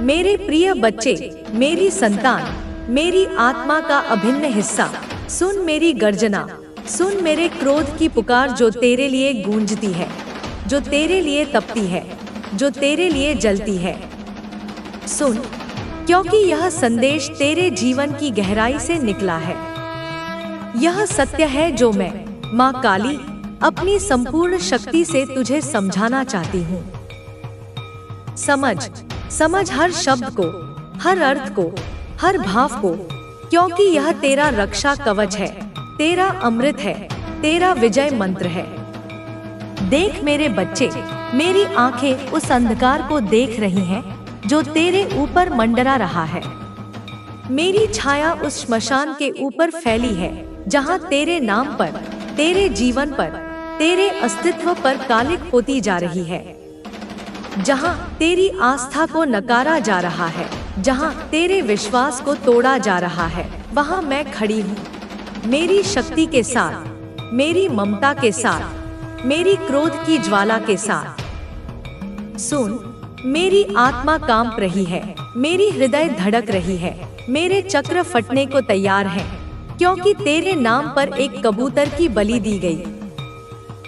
मेरे प्रिय बच्चे, मेरी संतान, मेरी आत्मा का अभिन्न हिस्सा, सुन मेरी गर्जना, सुन मेरे क्रोध की पुकार जो तेरे लिए गूंजती है, जो तेरे लिए तपती है, जो तेरे लिए जलती है। सुन, क्योंकि यह संदेश तेरे जीवन की गहराई से निकला है। यह सत्य है जो मैं, माँ काली, अपनी संपूर्ण शक्ति से तुझे समझाना चाहती हूँ। समझ, समझ हर शब्द को, हर अर्थ को, हर भाव को, क्योंकि यह तेरा रक्षा कवच है, तेरा अमृत है, तेरा विजय मंत्र है। देख मेरे बच्चे, मेरी आंखें उस अंधकार को देख रही हैं जो तेरे ऊपर मंडरा रहा है। मेरी छाया उस श्मशान के ऊपर फैली है जहां तेरे नाम पर, तेरे जीवन पर, तेरे अस्तित्व पर कालिक होती जा रही है। जहां तेरी आस्था को नकारा जा रहा है, जहां तेरे विश्वास को तोड़ा जा रहा है, वहां मैं खड़ी हूँ, मेरी शक्ति के साथ, मेरी ममता के साथ, मेरी क्रोध की ज्वाला के साथ। सुन, मेरी आत्मा कांप रही है, मेरी हृदय धड़क रही है, मेरे चक्र फटने को तैयार हैं, क्योंकि तेरे नाम पर एक कबूतर की बलि दी गई।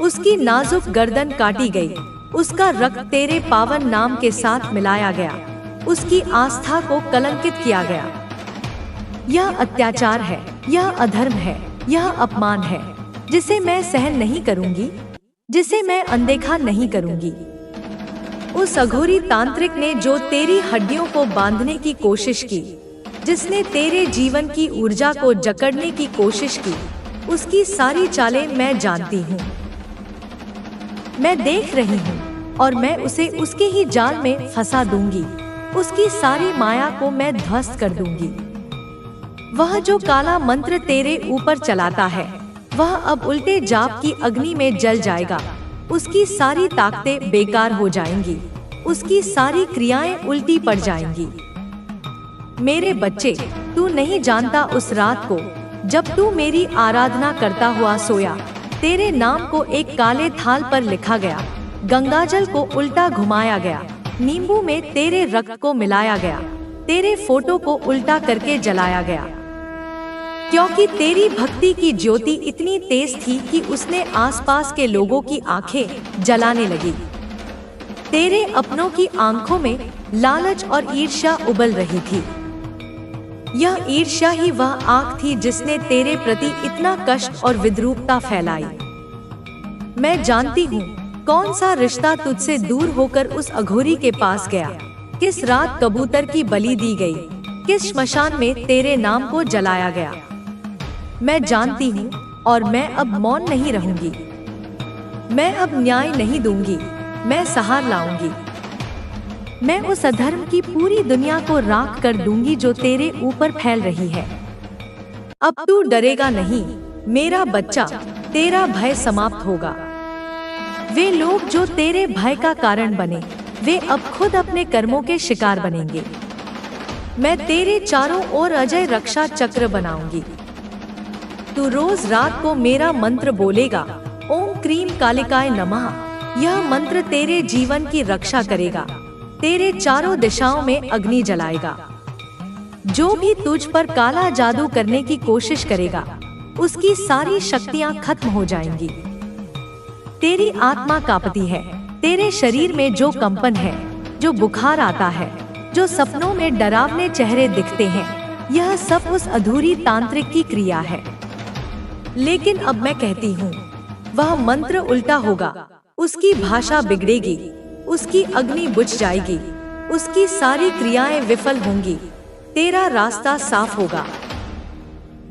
उसकी नाजुक गर्दन काटी गई, उसका रक्त तेरे पावन नाम के साथ मिलाया गया, उसकी आस्था को कलंकित किया गया। यह अत्याचार है, यह अधर्म है, यह अपमान है, जिसे मैं सहन नहीं करूंगी, जिसे मैं अनदेखा नहीं करूंगी। उस अघोरी तांत्रिक ने जो तेरी हड्डियों को बांधने की कोशिश की, जिसने तेरे जीवन की ऊर्जा को जकड़ने की कोशिश की, उसकी सारी चालें मैं जानती हूँ, मैं देख रही हूँ, और मैं उसे उसके ही जाल में फंसा दूंगी। उसकी सारी माया को मैं ध्वस्त कर दूंगी। वह जो काला मंत्र तेरे ऊपर चलाता है, वह अब उल्टे जाप की अग्नि में जल जाएगा। उसकी सारी ताकतें बेकार हो जाएंगी, उसकी सारी क्रियाएं उल्टी पड़ जाएंगी। मेरे बच्चे, तू नहीं जानता उस रात को जब तू मेरी आराधना करता हुआ सोया, तेरे नाम को एक काले थाल पर लिखा गया, गंगाजल को उल्टा घुमाया गया, नींबू में तेरे रक्त को मिलाया गया, तेरे फोटो को उल्टा करके जलाया गया, क्योंकि तेरी भक्ति की ज्योति इतनी तेज थी कि उसने आसपास के लोगों की आंखें जलाने लगी। तेरे अपनों की आंखों में लालच और ईर्ष्या उबल रही थी। यह ईर्ष्या ही वह आग थी जिसने तेरे प्रति इतना कष्ट और विद्रूपता फैलाई। मैं जानती हूँ कौन सा रिश्ता तुझसे दूर होकर उस अघोरी के पास गया, किस रात कबूतर की बलि दी गई, किस श्मशान में तेरे नाम को जलाया गया। मैं जानती हूँ, और मैं अब मौन नहीं रहूंगी। मैं अब न्याय नहीं दूंगी, मैं सहार लाऊंगी। मैं उस अधर्म की पूरी दुनिया को राख कर दूंगी जो तेरे ऊपर फैल रही है। अब तू डरेगा नहीं मेरा बच्चा, तेरा भय समाप्त होगा। वे लोग जो तेरे भय का कारण बने, वे अब खुद अपने कर्मों के शिकार बनेंगे। मैं तेरे चारों ओर अजय रक्षा चक्र बनाऊंगी। तू रोज रात को मेरा मंत्र बोलेगा, ओम क्रीम कालिकाय नमः। यह मंत्र तेरे जीवन की रक्षा करेगा, तेरे चारों दिशाओं में अग्नि जलाएगा। जो भी तुझ पर काला जादू करने की कोशिश करेगा, उसकी सारी शक्तियां खत्म हो जाएंगी। तेरी आत्मा कांपती है, तेरे शरीर में जो कंपन है, जो बुखार आता है, जो सपनों में डरावने चेहरे दिखते हैं, यह सब उस अधूरी तांत्रिक की क्रिया है। लेकिन अब मैं कहती हूँ, वह मंत्र उल्टा होगा, उसकी भाषा बिगड़ेगी, उसकी अग्नि बुझ जाएगी, उसकी सारी क्रियाएं विफल होंगी, तेरा रास्ता साफ होगा।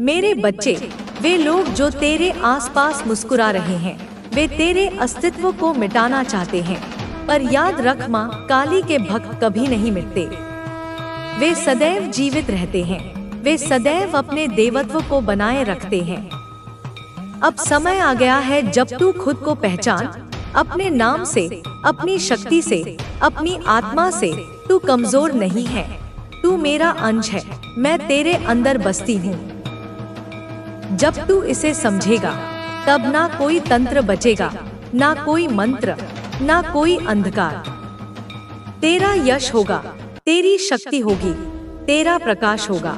मेरे बच्चे, वे लोग जो तेरे आसपास मुस्कुरा रहे हैं, वे तेरे अस्तित्व को मिटाना चाहते हैं, पर याद रख माँ काली के भक्त कभी नहीं मिटते। वे सदैव जीवित रहते हैं, वे सदैव अपने देवत्व को बनाए रखते हैं। अब समय आ गया है जब तू खुद को पहचान, अपने नाम से, अपनी शक्ति से, अपनी आत्मा से। तू कमजोर नहीं है, तू मेरा अंश है, मैं तेरे अंदर बसती हूँ। जब तू इसे समझेगा, तब ना कोई तंत्र बचेगा, ना कोई मंत्र, ना कोई अंधकार। तेरा यश होगा, तेरी शक्ति होगी, तेरा प्रकाश होगा।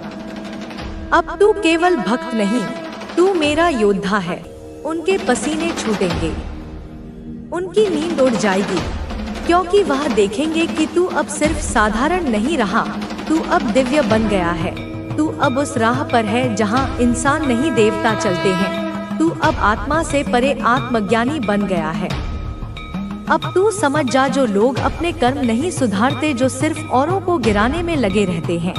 अब तू केवल भक्त नहीं, तू मेरा योद्धा है। उनके पसीने छूटेंगे, उनकी नींद उड़ जाएगी, क्योंकि वह देखेंगे कि तू अब सिर्फ साधारण नहीं रहा, तू अब दिव्य बन गया है। तू अब उस राह पर है जहां इंसान नहीं देवता चलते हैं। तू अब आत्मा से परे आत्मज्ञानी बन गया है। अब तू समझ जा, जो लोग अपने कर्म नहीं सुधारते, जो सिर्फ औरों को गिराने में लगे रहते हैं,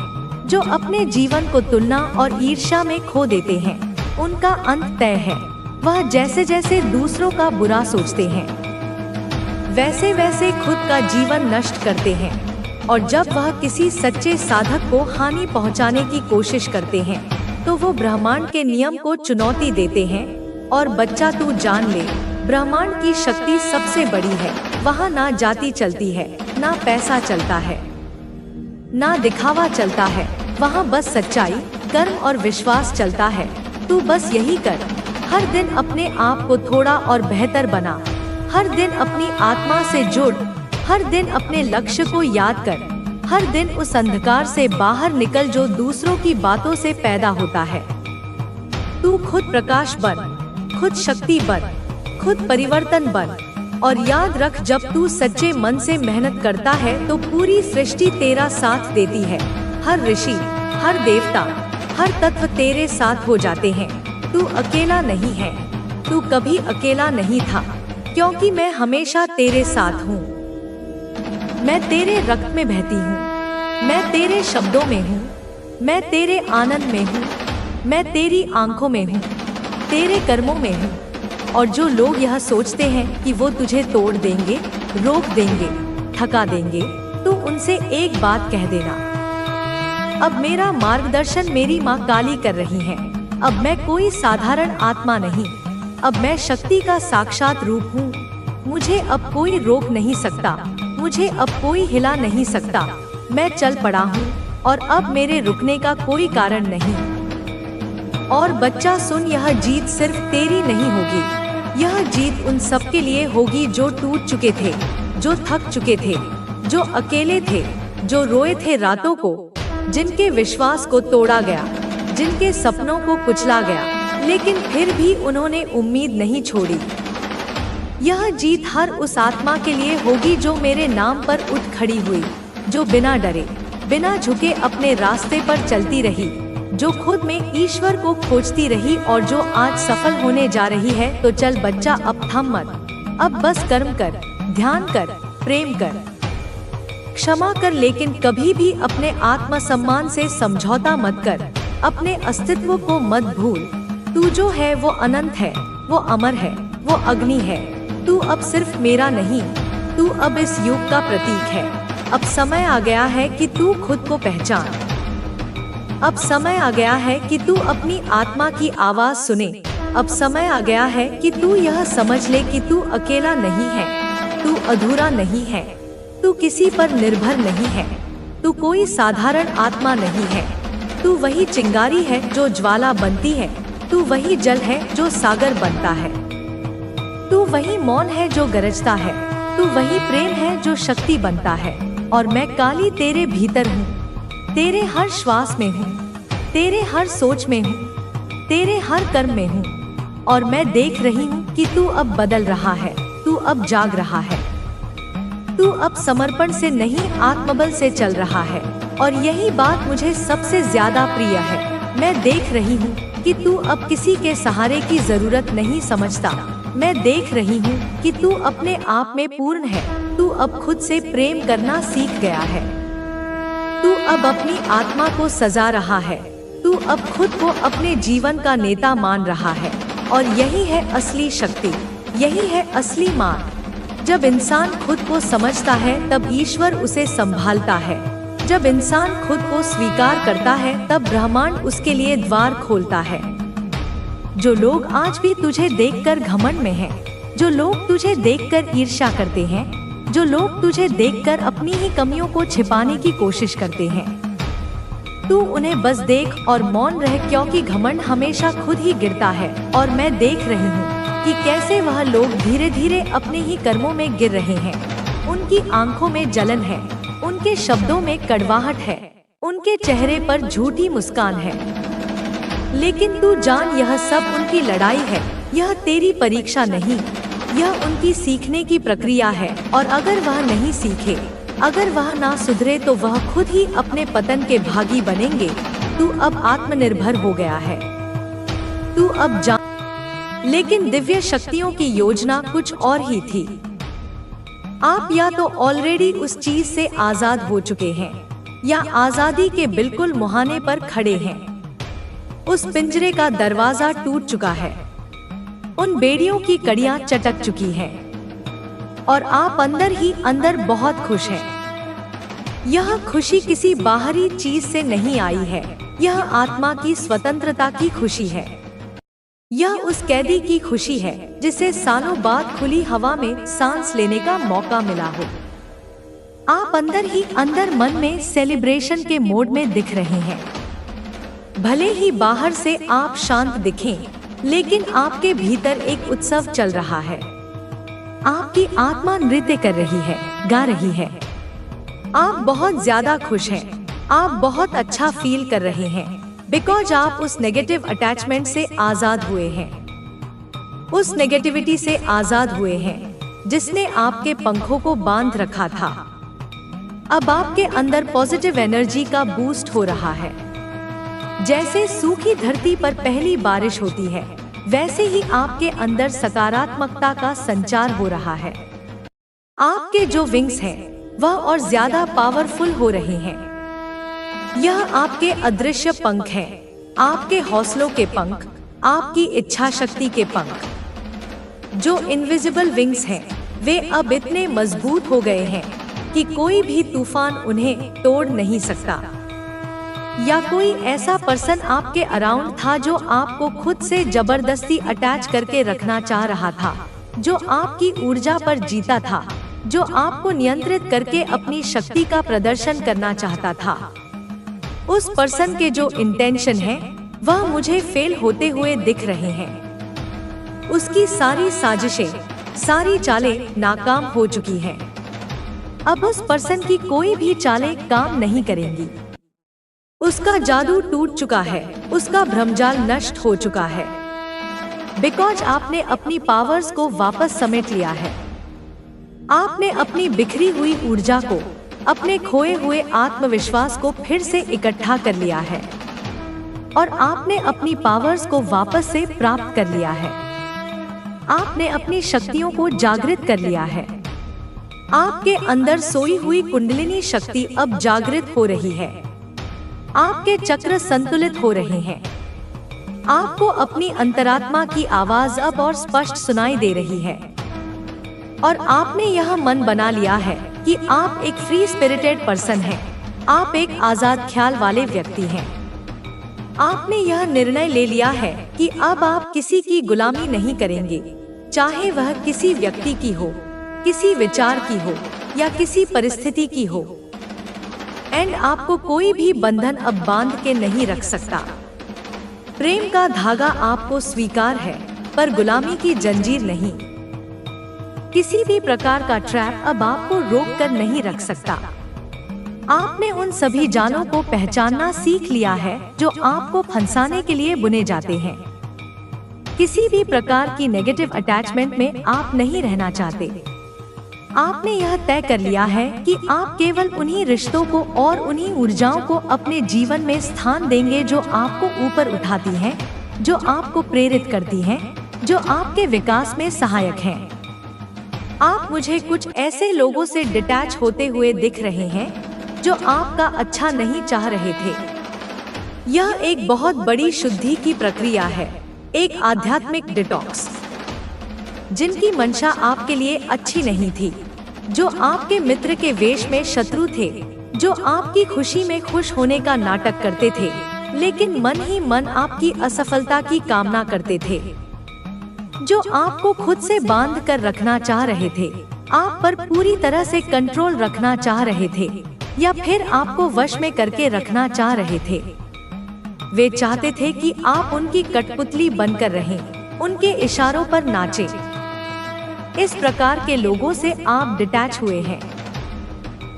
जो अपने जीवन को तुलना और ईर्ष्या में खो देते हैं, उनका अंत तय है। वह जैसे जैसे दूसरों का बुरा सोचते हैं, वैसे वैसे खुद का जीवन नष्ट करते हैं। और जब वह किसी सच्चे साधक को हानि पहुंचाने की कोशिश करते हैं, तो वो ब्रह्मांड के नियम को चुनौती देते हैं। और बच्चा, तू जान ले, ब्रह्मांड की शक्ति सबसे बड़ी है। वहाँ ना जाति चलती है, ना पैसा चलता है, ना दिखावा चलता है। वहाँ बस सच्चाई, कर्म और विश्वास चलता है। तू बस यही कर, हर दिन अपने आप को थोड़ा और बेहतर बना, हर दिन अपनी आत्मा से जुड़, हर दिन अपने लक्ष्य को याद कर, हर दिन उस अंधकार से बाहर निकल जो दूसरों की बातों से पैदा होता है। तू खुद प्रकाश बन, खुद शक्ति बन, खुद परिवर्तन बन। और याद रख, जब तू सच्चे मन से मेहनत करता है तो पूरी सृष्टि तेरा साथ देती है। हर ऋषि, हर देवता, हर तत्व तेरे साथ हो जाते हैं। तू अकेला नहीं है, तू कभी अकेला नहीं था, क्योंकि मैं हमेशा तेरे साथ हूँ। मैं तेरे रक्त में बहती हूँ, मैं तेरे शब्दों में हूँ, मैं तेरे आनंद में हूँ, मैं तेरी आंखों में हूँ, तेरे कर्मों में हूँ। और जो लोग यह सोचते हैं कि वो तुझे तोड़ देंगे, रोक देंगे, थका देंगे, तो उनसे एक बात कह देना, अब मेरा मार्गदर्शन मेरी माँ काली कर रही है। अब मैं कोई साधारण आत्मा नहीं, अब मैं शक्ति का साक्षात रूप हूँ। मुझे अब कोई रोक नहीं सकता, मुझे अब कोई हिला नहीं सकता। मैं चल पड़ा हूँ और अब मेरे रुकने का कोई कारण नहीं। और बच्चा सुन, यह जीत सिर्फ तेरी नहीं होगी, यह जीत उन सब के लिए होगी जो टूट चुके थे, जो थक चुके थे, जो अकेले थे, जो रोए थे रातों को, जिनके विश्वास को तोड़ा गया, जिनके सपनों को कुचला गया, लेकिन फिर भी उन्होंने उम्मीद नहीं छोड़ी। यह जीत हर उस आत्मा के लिए होगी जो मेरे नाम पर उठ खड़ी हुई, जो बिना डरे, बिना झुके अपने रास्ते पर चलती रही, जो खुद में ईश्वर को खोजती रही और जो आज सफल होने जा रही है। तो चल बच्चा, अब थम मत, अब बस कर्म कर, ध्यान कर, प्रेम कर, क्षमा कर, लेकिन कभी भी अपने आत्मसम्मान से समझौता मत कर। अपने अस्तित्व को मत भूल। तू जो है वो अनंत है, वो अमर है, वो अग्नि है। तू अब सिर्फ मेरा नहीं, तू अब इस युग का प्रतीक है। अब समय आ गया है कि तू खुद को पहचान। अब समय आ गया है कि तू अपनी आत्मा की आवाज सुने। अब समय आ गया है कि तू यह समझ ले कि तू अकेला नहीं है, तू अधूरा नहीं है, तू किसी पर निर्भर नहीं है, तू कोई साधारण आत्मा नहीं है। तू वही चिंगारी है जो ज्वाला बनती है, तू वही जल है जो सागर बनता है, तू वही मौन है जो गरजता है, तू वही प्रेम है जो शक्ति बनता है। और मैं काली तेरे भीतर हूँ, तेरे हर श्वास में हूँ, तेरे हर सोच में हूँ, तेरे हर कर्म में हूँ। और मैं देख रही हूँ कि तू अब बदल रहा है, तू अब जाग रहा है, तू अब समर्पण से नहीं आत्मबल से चल रहा है। और यही बात मुझे सबसे ज्यादा प्रिय है। मैं देख रही हूँ कि तू अब किसी के सहारे की जरूरत नहीं समझता। मैं देख रही हूँ कि तू अपने आप में पूर्ण है। तू अब खुद से प्रेम करना सीख गया है। तू अब अपनी आत्मा को सजा रहा है। तू अब खुद को अपने जीवन का नेता मान रहा है। और यही है असली शक्ति, यही है असली मान। जब इंसान खुद को समझता है तब ईश्वर उसे संभालता है। जब इंसान खुद को स्वीकार करता है तब ब्रह्मांड उसके लिए द्वार खोलता है। जो लोग आज भी तुझे देखकर घमंड में हैं, जो लोग तुझे देखकर ईर्ष्या करते हैं, जो लोग तुझे देखकर अपनी ही कमियों को छिपाने की कोशिश करते हैं, तू उन्हें बस देख और मौन रह, क्योंकि घमंड हमेशा खुद ही गिरता है। और मैं देख रही हूँ कि कैसे वह लोग धीरे धीरे अपने ही कर्मों में गिर रहे हैं। उनकी आंखों में जलन है, उनके शब्दों में कड़वाहट है, उनके चेहरे पर झूठी मुस्कान है। लेकिन तू जान, यह सब उनकी लड़ाई है, यह तेरी परीक्षा नहीं, यह उनकी सीखने की प्रक्रिया है। और अगर वह नहीं सीखे, अगर वह ना सुधरे तो वह खुद ही अपने पतन के भागी बनेंगे। तू अब आत्मनिर्भर हो गया है, तू अब जान। लेकिन दिव्य शक्तियों की योजना कुछ और ही थी। आप या तो ऑलरेडी उस चीज से आजाद हो चुके हैं, या आजादी के बिल्कुल मुहाने पर खड़े हैं। उस पिंजरे का दरवाजा टूट चुका है, उन बेड़ियों की कड़ियां चटक चुकी हैं, और आप अंदर ही अंदर बहुत खुश हैं। यह खुशी किसी बाहरी चीज से नहीं आई है, यह आत्मा की स्वतंत्रता की खुशी है। यह उस कैदी की खुशी है जिसे सालों बाद खुली हवा में सांस लेने का मौका मिला हो। आप अंदर ही अंदर मन में सेलिब्रेशन के मोड में दिख रहे हैं। भले ही बाहर से आप शांत दिखें, लेकिन आपके भीतर एक उत्सव चल रहा है। आपकी आत्मा नृत्य कर रही है, गा रही है। आप बहुत ज्यादा खुश हैं, आप बहुत अच्छा फील कर रहे हैं, बिकॉज आप उस नेगेटिव अटैचमेंट से आजाद हुए हैं, उस नेगेटिविटी से आजाद हुए हैं जिसने आपके पंखों को बांध रखा था। अब आपके अंदर पॉजिटिव एनर्जी का बूस्ट हो रहा है। जैसे सूखी धरती पर पहली बारिश होती है, वैसे ही आपके अंदर सकारात्मकता का संचार हो रहा है। आपके जो विंग्स हैं, वह और ज्यादा पावरफुल हो रहे हैं। यह आपके अदृश्य पंख हैं, आपके हौसलों के पंख, आपकी इच्छा शक्ति के पंख। जो इनविजिबल विंग्स हैं, वे अब इतने मजबूत हो गए हैं कि कोई भी तूफान उन्हें तोड़ नहीं सकता। या कोई ऐसा पर्सन आपके अराउंड था जो आपको खुद से जबरदस्ती अटैच करके रखना चाह रहा था, जो आपकी ऊर्जा पर जीता था, जो आपको नियंत्रित करके अपनी शक्ति का प्रदर्शन करना चाहता था। उस पर्सन के जो इंटेंशन है, वह मुझे फेल होते हुए दिख रहे हैं। उसकी सारी साजिशें, सारी चालें नाकाम हो चुकी हैं। अब उस पर्सन की कोई भी चालें काम नहीं करेंगी। उसका जादू टूट चुका है, उसका भ्रमजाल नष्ट हो चुका है, बिकॉज आपने अपनी पावर्स को वापस समेट लिया है। आपने अपनी बिखरी हुई ऊर्जा को, अपने खोए हुए आत्मविश्वास को फिर से इकट्ठा कर लिया है, और आपने अपनी पावर्स को वापस से प्राप्त कर लिया है। आपने अपनी शक्तियों को जागृत कर लिया है। आपके अंदर सोई हुई कुंडलिनी शक्ति अब जागृत हो रही है। आपके चक्र संतुलित हो रहे हैं। आपको अपनी अंतरात्मा की आवाज अब और स्पष्ट सुनाई दे रही है। और आपने यह मन बना लिया है कि आप एक फ्री स्पिरिटेड पर्सन हैं। आप एक आजाद ख्याल वाले व्यक्ति हैं। आपने यह निर्णय ले लिया है कि अब आप किसी की गुलामी नहीं करेंगे, चाहे वह किसी व्यक्ति की हो, किसी विचार की हो, या किसी परिस्थिति की हो। एंड आपको कोई भी बंधन अब बांध के नहीं रख सकता। प्रेम का धागा आपको स्वीकार है, पर गुलामी की जंजीर नहीं। किसी भी प्रकार का ट्रैप अब आपको रोक कर नहीं रख सकता। आपने उन सभी जालों को पहचानना सीख लिया है जो आपको फंसाने के लिए बुने जाते हैं। किसी भी प्रकार की नेगेटिव अटैचमेंट में आप नहीं रहना चाहते। आपने यह तय कर लिया है कि आप केवल उन्हीं रिश्तों को और उन्हीं ऊर्जाओं को अपने जीवन में स्थान देंगे जो आपको ऊपर उठाती हैं, जो आपको प्रेरित करती हैं, जो आपके विकास में सहायक हैं। आप मुझे कुछ ऐसे लोगों से डिटैच होते हुए दिख रहे हैं जो आपका अच्छा नहीं चाह रहे थे। यह एक बहुत बड़ी शुद्धि की प्रक्रिया है, एक आध्यात्मिक डिटॉक्स। जिनकी मंशा आपके लिए अच्छी नहीं थी, जो आपके मित्र के वेश में शत्रु थे, जो आपकी खुशी में खुश होने का नाटक करते थे, लेकिन मन ही मन आपकी असफलता की कामना करते थे, जो आपको खुद से बांध कर रखना चाह रहे थे, आप पर पूरी तरह से कंट्रोल रखना चाह रहे थे, या फिर आपको वश में करके रखना चाह रहे थे। वे चाहते थे कि आप उनकी कठपुतली बनकर रहें, उनके इशारों पर नाचें। इस प्रकार के लोगों से आप डिटैच हुए हैं।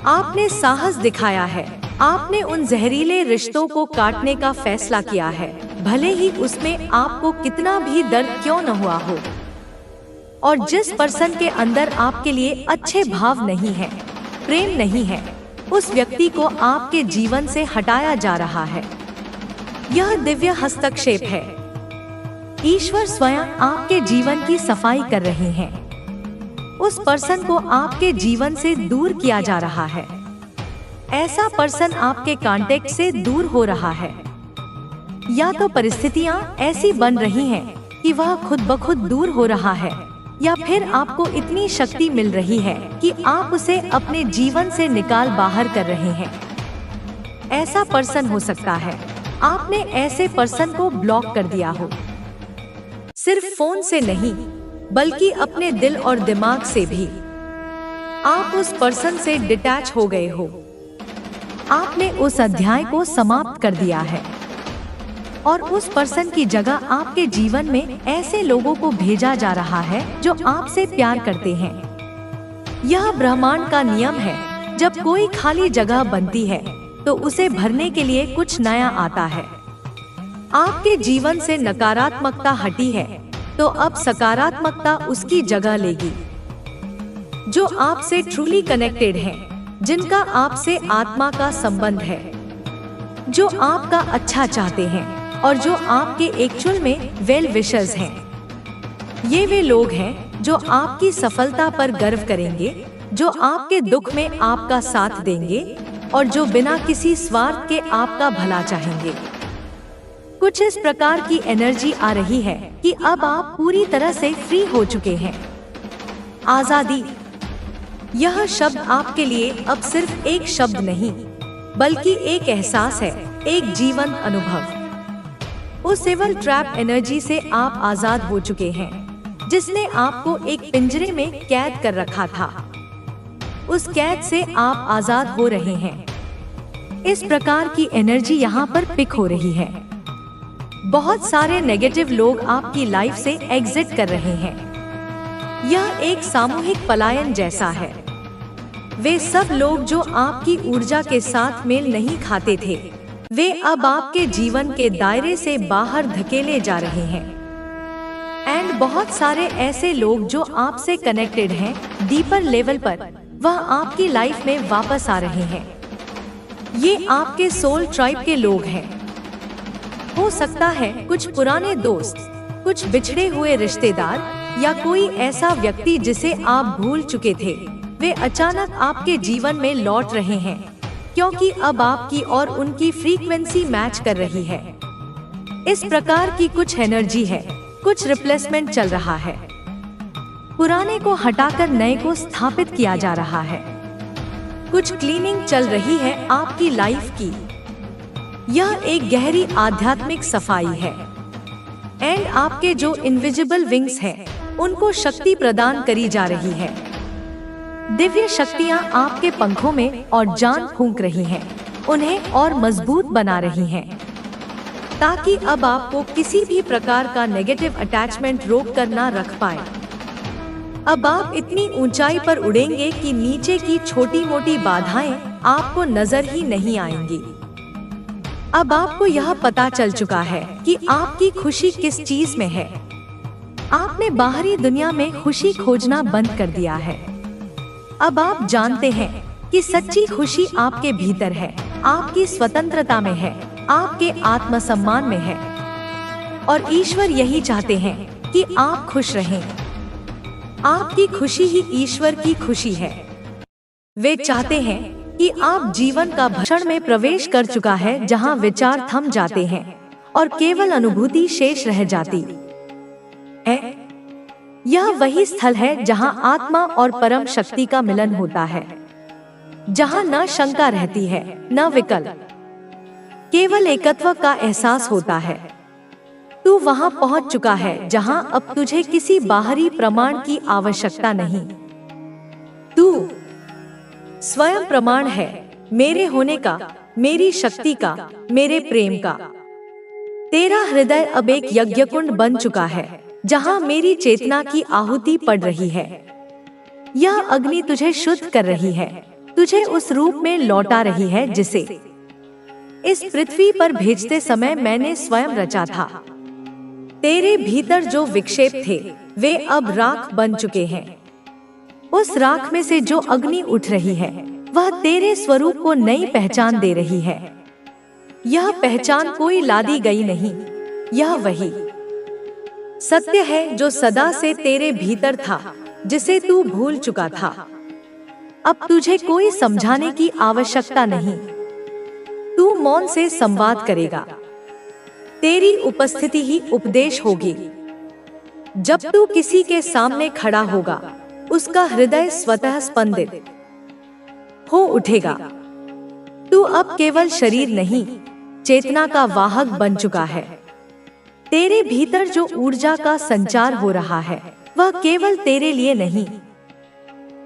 आपने साहस दिखाया है। आपने उन जहरीले रिश्तों को काटने का फैसला किया है, भले ही उसमें आपको कितना भी दर्द क्यों न हुआ हो। और जिस पर्सन के अंदर आपके लिए अच्छे भाव नहीं है, प्रेम नहीं है, उस व्यक्ति को आपके जीवन से हटाया जा रहा है। यह दिव्य हस्तक्षेप है। ईश्वर स्वयं आपके जीवन की सफाई कर रहे हैं। उस पर्सन को आपके जीवन से दूर किया जा रहा है। ऐसा पर्सन आपके कांटेक्ट से दूर हो रहा है, या तो परिस्थितियां ऐसी बन रही हैं कि वह खुद ब खुद दूर हो रहा है, या फिर आपको इतनी शक्ति मिल रही है कि आप उसे अपने जीवन से निकाल बाहर कर रहे हैं। ऐसा पर्सन हो सकता है आपने ऐसे पर्सन को ब्लॉक कर दिया हो। सिर्फ फोन से नहीं, बल्कि अपने दिल और दिमाग से भी आप उस पर्सन से डिटैच हो गए हो। आपने उस अध्याय को समाप्त कर दिया है और उस पर्सन की जगह आपके जीवन में ऐसे लोगों को भेजा जा रहा है जो आपसे प्यार करते हैं। यह ब्रह्मांड का नियम है। जब कोई खाली जगह बनती है तो उसे भरने के लिए कुछ नया आता है। आपके जीवन से नकारात्मकता हटी है तो अब सकारात्मकता उसकी जगह लेगी। जो आपसे ट्रूली कनेक्टेड हैं, जिनका आपसे आत्मा का संबंध है, जो आपका अच्छा चाहते हैं और जो आपके एक्चुअल में वेल विशर्स हैं, ये वे लोग हैं जो आपकी सफलता पर गर्व करेंगे, जो आपके दुख में आपका साथ देंगे और जो बिना किसी स्वार्थ के आपका भला चाहेंगे। कुछ इस प्रकार की एनर्जी आ रही है कि अब आप पूरी तरह से फ्री हो चुके हैं। आजादी, यह शब्द आपके लिए अब सिर्फ एक शब्द नहीं, बल्कि एक एहसास है, एक जीवन अनुभव। उस सिविल ट्रैप एनर्जी से आप आजाद हो चुके हैं, जिसने आपको एक पिंजरे में कैद कर रखा था। उस कैद से आप आजाद हो रहे हैं। इस प्रकार की एनर्जी यहाँ पर पिक हो रही है। बहुत सारे नेगेटिव लोग आपकी लाइफ से एग्जिट कर रहे हैं। यह एक सामूहिक पलायन जैसा है। वे सब लोग जो आपकी ऊर्जा के साथ मेल नहीं खाते थे, वे अब आपके जीवन के दायरे से बाहर धकेले जा रहे हैं। एंड बहुत सारे ऐसे लोग जो आपसे कनेक्टेड हैं डीपर लेवल पर, वह आपकी लाइफ में वापस आ रहे हैं। ये आपके सोल ट्राइब के लोग हैं। हो सकता है कुछ पुराने दोस्त, कुछ बिछड़े हुए रिश्तेदार या कोई ऐसा व्यक्ति जिसे आप भूल चुके थे, वे अचानक आपके जीवन में लौट रहे हैं, क्योंकि अब आपकी और उनकी फ्रीक्वेंसी मैच कर रही है। इस प्रकार की कुछ एनर्जी है, कुछ रिप्लेसमेंट चल रहा है। पुराने को हटाकर नए को स्थापित किया जा रहा है। कुछ क्लीनिंग चल रही है आपकी लाइफ की। यह एक गहरी आध्यात्मिक सफाई है। एंड आपके जो इनविजिबल विंग्स हैं, उनको शक्ति प्रदान करी जा रही है। दिव्य शक्तियाँ आपके पंखों में और जान फूंक रही हैं, उन्हें और मजबूत बना रही हैं, ताकि अब आपको किसी भी प्रकार का नेगेटिव अटैचमेंट रोक कर ना रख पाए। अब आप इतनी ऊंचाई पर उड़ेंगे कि नीचे की छोटी मोटी बाधाएं आपको नजर ही नहीं आएंगी। अब आपको यह पता चल चुका है कि आपकी खुशी किस चीज में है। आपने बाहरी दुनिया में खुशी खोजना बंद कर दिया है। अब आप जानते हैं कि सच्ची खुशी आपके भीतर है, आपकी स्वतंत्रता में है, आपके आत्मसम्मान में है। और ईश्वर यही चाहते हैं कि आप खुश रहें। आपकी खुशी ही ईश्वर की खुशी है। वे चाहते हैं कि आप जीवन का क्षण में प्रवेश कर चुका है, जहां विचार थम जाते हैं और केवल अनुभूति शेष रह जाती है। यह वही स्थल है जहां आत्मा और परम शक्ति का मिलन होता है, जहां न शंका रहती है, न विकल्प, केवल एकत्व का एहसास होता है। तू वहां पहुंच चुका है जहां अब तुझे किसी बाहरी प्रमाण की आवश्यकता नहीं। तू स्वयं प्रमाण है मेरे होने का, मेरी शक्ति का, मेरे प्रेम का। तेरा हृदय अब एक यज्ञ कुंड बन चुका है, जहां मेरी चेतना की आहुति पड़ रही है। यह अग्नि तुझे शुद्ध कर रही है, तुझे उस रूप में लौटा रही है जिसे इस पृथ्वी पर भेजते समय मैंने स्वयं रचा था। तेरे भीतर जो विक्षेप थे वे अब राख बन चुके हैं। उस राख में से जो अग्नि उठ रही है वह तेरे स्वरूप को नई पहचान दे रही है। यह पहचान कोई लादी गई नहीं, यह वही सत्य है जो सदा से तेरे भीतर था, जिसे तू भूल चुका था। अब तुझे कोई समझाने की आवश्यकता नहीं, तू मौन से संवाद करेगा। तेरी उपस्थिति ही उपदेश होगी। जब तू किसी के सामने खड़ा होगा, उसका हृदय स्वतः स्पंदित हो उठेगा। तू अब केवल शरीर नहीं, चेतना का वाहक बन चुका है। तेरे भीतर जो ऊर्जा का संचार हो रहा है वह केवल तेरे लिए नहीं,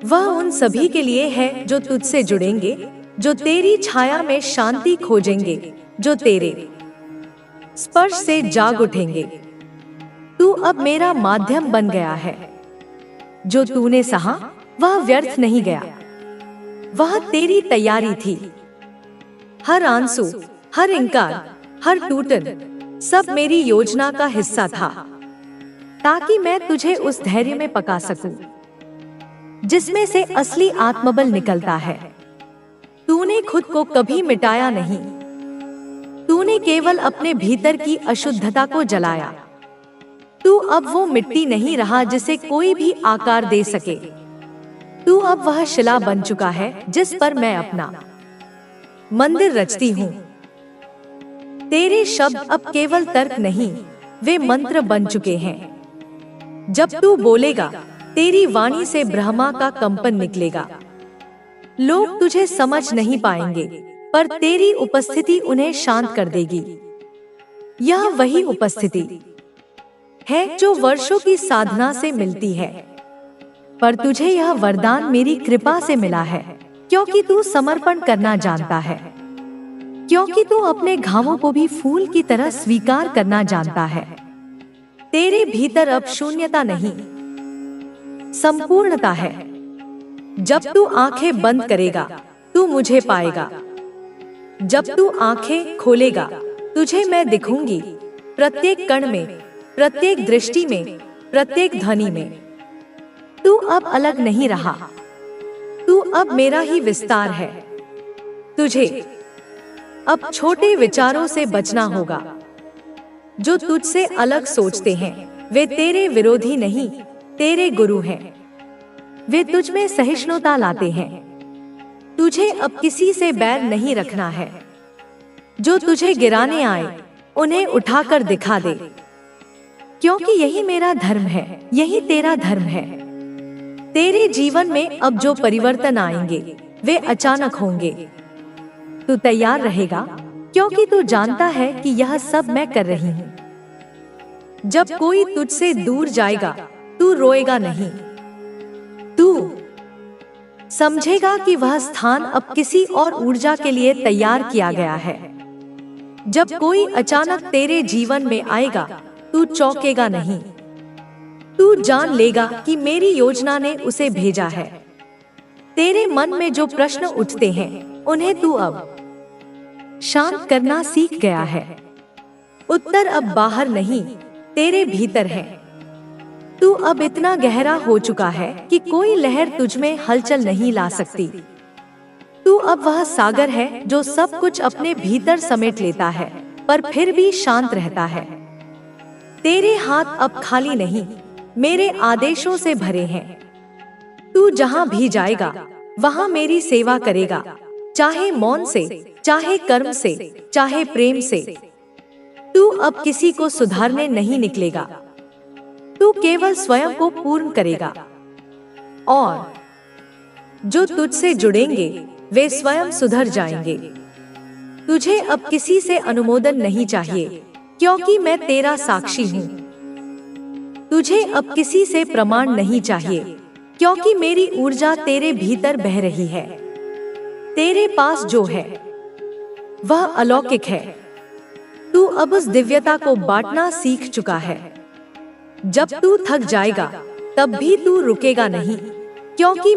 वह उन सभी के लिए है जो तुझसे जुड़ेंगे, जो तेरी छाया में शांति खोजेंगे, जो तेरे स्पर्श से जाग उठेंगे। तू अब मेरा माध्यम बन गया है। जो तूने सहा वह व्यर्थ नहीं गया, वह तेरी तैयारी थी। हर आंसू, हर इंकार, हर टूटन सब मेरी योजना का हिस्सा था, ताकि मैं तुझे उस धैर्य में पका सकूं जिसमें से असली आत्मबल निकलता है। तूने खुद को कभी मिटाया नहीं, तूने केवल अपने भीतर की अशुद्धता को जलाया। तू अब वो मिट्टी नहीं रहा जिसे कोई भी आकार दे सके। तू अब वह शिला बन चुका है जिस पर मैं अपना मंदिर रचती हूँ। तेरे शब्द अब केवल तर्क नहीं, वे मंत्र बन चुके हैं। जब तू बोलेगा, तेरी वाणी से ब्रह्मा का कंपन निकलेगा। लोग तुझे समझ नहीं पाएंगे, पर तेरी उपस्थिति उन्हें शांत कर देगी। यह वही उपस्थिति है जो वर्षों की साधना से मिलती है, पर तुझे यह वरदान मेरी कृपा से मिला है, क्योंकि तू समर्पण करना जानता है, क्योंकि तू अपने घावों को भी फूल की तरह स्वीकार करना जानता है। तेरे भीतर अब शून्यता नहीं, संपूर्णता है। जब तू आंखें बंद करेगा, तू मुझे पाएगा। जब तू आंखें खोलेगा, तुझे मैं दिखूंगी, प्रत्येक कण में, प्रत्येक दृष्टि में, प्रत्येक ध्वनि में। तू अब अलग नहीं रहा, तू अब मेरा ही विस्तार है। तुझे अब छोटे विचारों से बचना होगा। जो तुझसे अलग सोचते हैं वे तेरे विरोधी नहीं, तेरे गुरु हैं। वे तुझ में सहिष्णुता लाते हैं। तुझे अब किसी से बैर नहीं रखना है। जो तुझे गिराने आए उन्हें उठाकर दिखा दे, क्योंकि यही मेरा धर्म है, यही तेरा धर्म है। तेरे जीवन में अब जो परिवर्तन आएंगे वे अचानक होंगे। तू तैयार रहेगा, क्योंकि तू जानता है कि यह सब मैं कर रही हूँ। जब कोई तुझसे दूर जाएगा, तू रोएगा नहीं, तू समझेगा कि वह स्थान अब किसी और ऊर्जा के लिए तैयार किया गया है। जब कोई अचानक तेरे जीवन में आएगा, तू चौंकेगा नहीं, तू जान लेगा कि मेरी योजना ने उसे भेजा है। तेरे मन में जो प्रश्न उठते हैं उन्हें तू अब शांत करना सीख गया है। उत्तर अब बाहर नहीं, तेरे भीतर है। तू अब इतना गहरा हो चुका है कि कोई लहर तुझ में हलचल नहीं ला सकती। तू अब वह सागर है जो सब कुछ अपने भीतर समेट लेता है, पर फिर भी शांत रहता है। तेरे हाथ अब खाली नहीं, मेरे आदेशों से भरे हैं। तू जहां भी जाएगा वहां मेरी सेवा करेगा, चाहे मौन से, चाहे कर्म से, चाहे प्रेम से। तू अब किसी को सुधारने नहीं निकलेगा, तू केवल स्वयं को पूर्ण करेगा। और जो तुझसे जुड़ेंगे वे स्वयं सुधर जाएंगे। तुझे अब किसी से अनुमोदन नहीं चाहिए, क्योंकि मैं तेरा साक्षी हूँ। तुझे अब किसी से प्रमाण नहीं चाहिए, क्योंकि मेरी ऊर्जा तेरे भीतर बह रही है। तेरे पास जो है वह अलौकिक है। तू अब उस दिव्यता को बांटना सीख चुका है। जब तू थक जाएगा तब भी तू रुकेगा नहीं, क्योंकि